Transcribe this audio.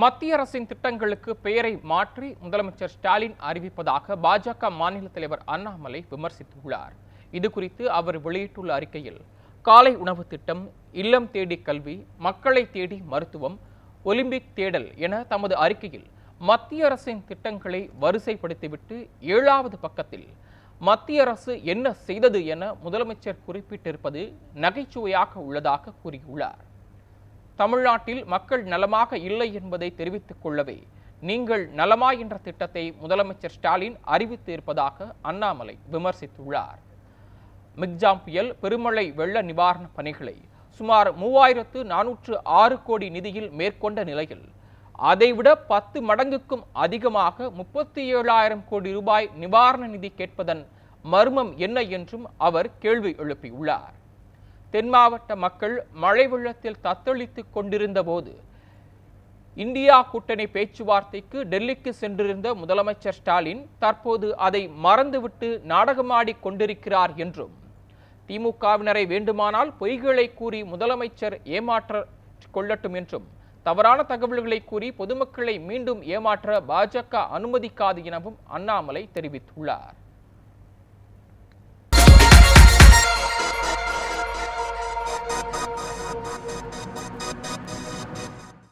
மத்திய அரசின் திட்டங்களுக்கு பெயரை மாற்றி முதலமைச்சர் ஸ்டாலின் அறிவிப்பதாக பாஜக மாநில தலைவர் அண்ணாமலை விமர்சித்துள்ளார். இதுகுறித்து அவர் வெளியிட்டுள்ள அறிக்கையில், காலை உணவு திட்டம், இல்லம் தேடி கல்வி, மக்களை தேடி மருத்துவம், ஒலிம்பிக் தேடல் என தமது அறிக்கையில் மத்திய அரசின் திட்டங்களை வரிசைப்படுத்திவிட்டு 7வது பக்கத்தில் மத்திய அரசு என்ன செய்தது என முதலமைச்சர் குறிப்பிட்டிருப்பது நகைச்சுவையாக உள்ளதாக கூறியுள்ளார். தமிழ்நாட்டில் மக்கள் நலமாக இல்லை என்பதை தெரிவித்துக் கொள்ளவே நீங்கள் நலமா என்ற திட்டத்தை முதலமைச்சர் ஸ்டாலின் அறிவித்து இருப்பதாக அண்ணாமலை விமர்சித்துள்ளார். மிக்ஜாம் புயல் பெருமழை வெள்ள நிவாரண பணிகளை சுமார் 3406 கோடி நிதியில் மேற்கொண்ட நிலையில் அதைவிட 10 மடங்குக்கும் அதிகமாக 37,000 கோடி ரூபாய் நிவாரண நிதி கேட்பதன் மர்மம் என்ன என்றும் அவர் கேள்வி எழுப்பியுள்ளார். தென் மாவட்ட மக்கள் மழை வெள்ளத்தில் தத்தளித்துக் கொண்டிருந்த போது இந்தியா கூட்டணி பேச்சுவார்த்தைக்கு டெல்லிக்கு சென்றிருந்த முதலமைச்சர் ஸ்டாலின் தற்போது அதை மறந்துவிட்டு நாடகமாடி கொண்டிருக்கிறார் என்றும், திமுகவினரை வேண்டுமானால் பொய்களை கூறி முதலமைச்சர் ஏமாற்ற கொள்ளட்டும் என்றும், தவறான தகவல்களை கூறி பொதுமக்களை மீண்டும் ஏமாற்ற பாஜக அனுமதிக்காது எனவும் அண்ணாமலை தெரிவித்துள்ளார்.